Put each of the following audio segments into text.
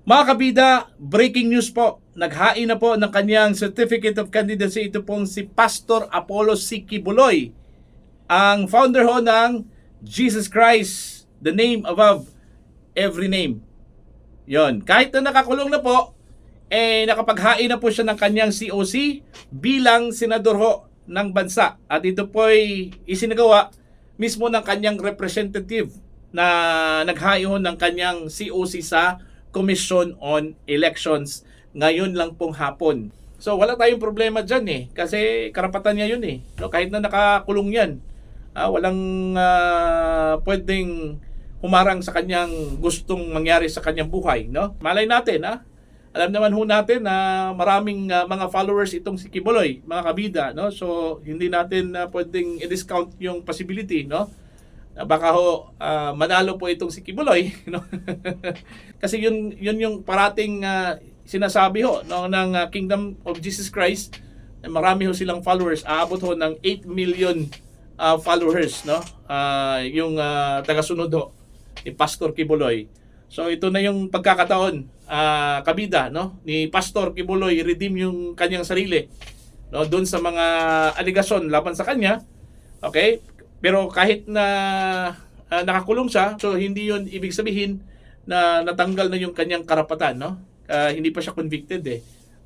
Mga kabida, breaking news po. Naghain na po ng kanyang Certificate of Candidacy ito pong si Pastor Apollo C. Kibuloy, ang founder ho ng Jesus Christ, the name above every name. Yon, kahit na nakakulong na po, nakapaghain na po siya ng kanyang COC bilang senador ho ng bansa. At ito po ay isinagawa mismo ng kanyang representative na naghain ho ng kanyang COC sa Commission on Elections ngayon lang pong hapon. So wala tayong problema dyan kasi karapatan niya yun no, kahit na nakakulong yan. Walang pwedeng humarang sa kanyang gustong mangyari sa kanyang buhay, no? Malay natin, alam naman ho natin na maraming mga followers itong si Kibuloy, mga kabida, no? So hindi natin pwedeng i-discount yung possibility, no? Baka ho manalo po itong si Kibuloy, no? Kasi yun yung parating sinasabi ho no, ng Kingdom of Jesus Christ. Marami ho silang followers, aabot ho ng 8 million followers, no? Yung tagasunod ho ni Pastor Kibuloy. So ito na yung pagkakataon, kabida, no, ni Pastor Kibuloy redeem yung kanyang sarili, no, doon sa mga aligasyon laban sa kanya. Okay? Pero kahit na nakakulong siya, so hindi yun ibig sabihin na natanggal na yung kanyang karapatan, no? Hindi pa siya convicted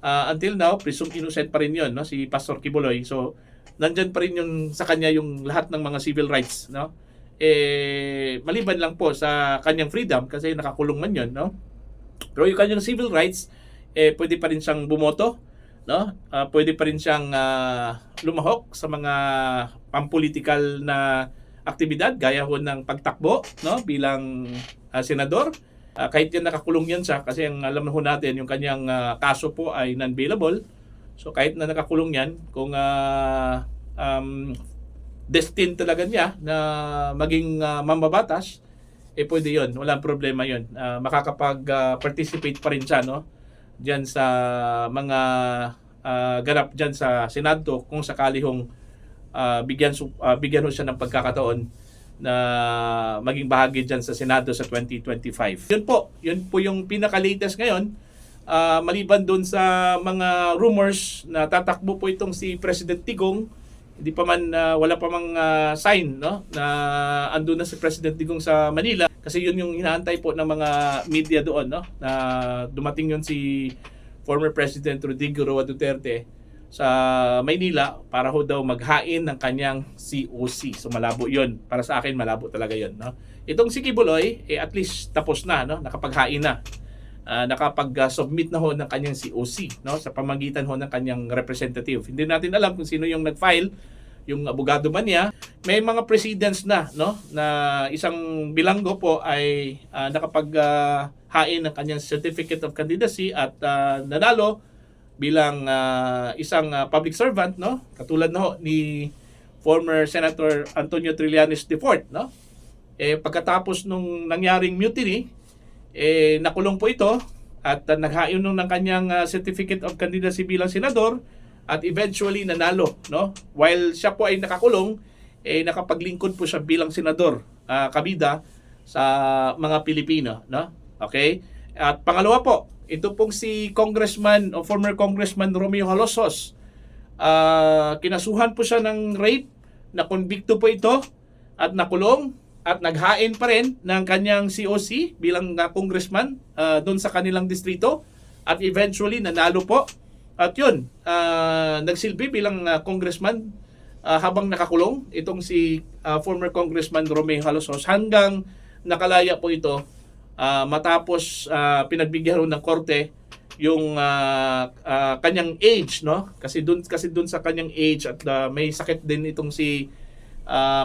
until now, presumed innocent pa rin yun, no, si Pastor Kibuloy. So nandyan pa rin yung sa kanya yung lahat ng mga civil rights, no? Maliban lang po sa kanyang freedom kasi nakakulong man yun, no? Pero yung kanyang civil rights, pwede pa rin siyang bumoto, no? Pwede pa rin siyang lumahok sa mga pampolitikal na aktibidad gaya ho ng pagtakbo, no, bilang senador. Kahit yan nakakulong yan siya kasi ang alam ho natin yung kanyang kaso po ay non-bailable. So kahit na nakakulong yan, kung destined talaga niya na maging mambabatas, pwede yun. Walang problema yun. Makakapag-participate pa rin siya, no, diyan sa mga ganap diyan sa Senado kung sakali hong bigyan ho siya ng pagkakataon na maging bahagi diyan sa Senado sa 2025. Yun po yung pinaka-latest ngayon. Maliban doon sa mga rumors na tatakbo po itong si President Digong, hindi pa man wala pa mang sign, no, na andun na si President Digong sa Manila kasi yun yung inaantay po ng mga media doon, no, na dumating yun si former President Rodrigo Roa Duterte sa Maynila para ho daw maghain ng kanyang COC. So malabo yun. Para sa akin malabo talaga yun, no. Itong si Kibuloy at least tapos na, no, nakapaghain na. Nakapag-submit na ho ng kanyang COC, no, sa pamagitan ho ng kanyang representative. Hindi natin alam kung sino yung nag-file, yung abogado man niya. May mga precedents na, no, na isang bilanggo po ay nakapaghain ng kanyang Certificate of Candidacy at nanalo bilang isang public servant, no, katulad na ho ni former Senator Antonio Trillanes IV, no. Pagkatapos nung nangyaring mutiny, nakulong po ito at naghain ng kanyang Certificate of Candidacy bilang senador at eventually nanalo, no? While siya po ay nakakulong, nakapaglingkod po siya bilang senador, kabida sa mga Pilipino, no? Okay? At pangalawa po, ito pong si Congressman o former Congressman Romeo Halosos. Kinasuhan po siya ng rape, na konbikto po ito at nakulong at naghain pa rin ng kanyang COC bilang congressman doon sa kanilang distrito at eventually nanalo po. At yun, nagsilbi bilang congressman habang nakakulong itong si former Congressman Romeo Halosos hanggang nakalaya po ito matapos pinagbigyan ng korte yung kanyang age, no? Kasi doon sa kanyang age at may sakit din itong si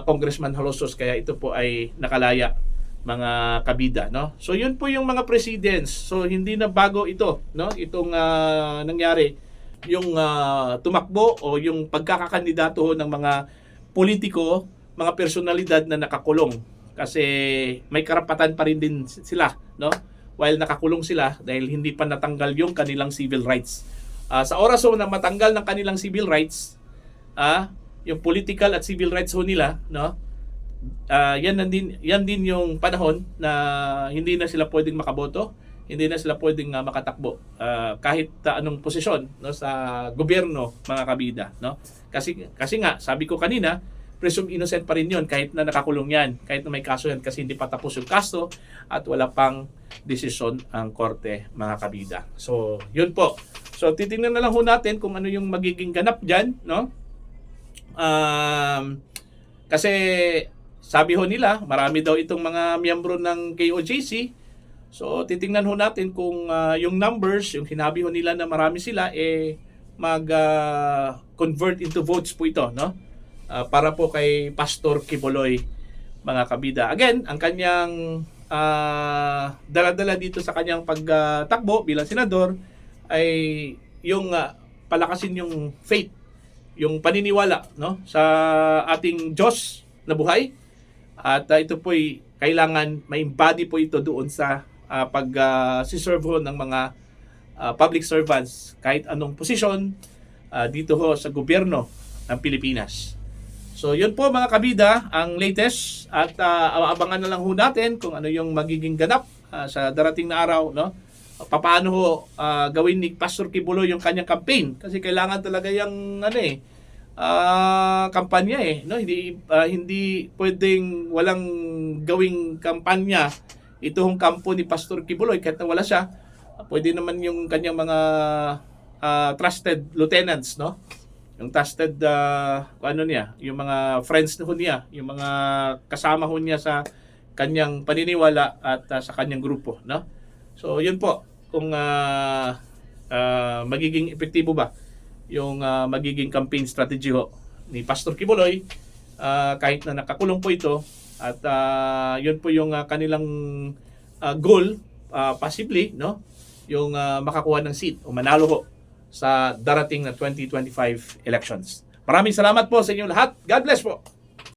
Congressman Halosos kaya ito po ay nakalaya, mga kabida, no? So yun po yung mga precedents. So hindi na bago ito, no? Itong nangyari yung tumakbo o yung pagkakakandidato ng mga politiko, mga personalidad na nakakulong kasi may karapatan pa rin din sila, no? While nakakulong sila dahil hindi pa natanggal yung kanilang civil rights. Sa oras na matanggal ng kanilang civil rights, yung political at civil rights ho nila, no? Yan din yung panahon na hindi na sila pwedeng makaboto, hindi na sila pwedeng makatakbo kahit anong posisyon, no, sa gobyerno, mga kabida, no? Kasi nga sabi ko kanina, presumed innocent pa rin yun kahit na nakakulong yan, kahit na may kaso yan, kasi hindi pa tapos yung kaso at wala pang desisyon ang korte, mga kabida. So yun po. So titingnan na lang ho natin kung ano yung magiging ganap dyan, no? Kasi sabi ho nila, marami daw itong mga miyembro ng KOJC. So titingnan ho natin kung yung numbers, yung hinabi ho nila na marami sila, mag-convert into votes po ito, no? Para po kay Pastor Quiboloy, mga kabida. Again, ang kanyang dala-dala dito sa kanyang pagtakbo bilang senador ay yung palakasin yung faith, yung paniniwala, no, sa ating Diyos na buhay. At ito po'y kailangan ma-embody po ito doon sa pag-serve ng mga public servants kahit anong posisyon dito ho sa gobyerno ng Pilipinas. So yun po, mga kabida, ang latest, at abangan na lang ho natin kung ano yung magiging ganap sa darating na araw, no? Paano ho gawin ni Pastor Quiboloy yung kanyang campaign, kasi kailangan talaga yung kampanya, no? Hindi pwedeng walang gawing kampanya itong kampo ni Pastor Quiboloy kahit na wala siya. Pwede naman yung kanyang mga trusted lieutenants, no? Yung trusted yung mga friends niya, yung mga kasama niya sa kanyang paniniwala at sa kanyang grupo, no? So yun po, kung magiging epektibo ba yung magiging campaign strategy ho ni Pastor Quiboloy kahit na nakakulong po ito, at yun po yung kanilang goal, possibly, no, yung makakuha ng seat o manalo ho sa darating na 2025 elections. Maraming salamat po sa inyong lahat. God bless po.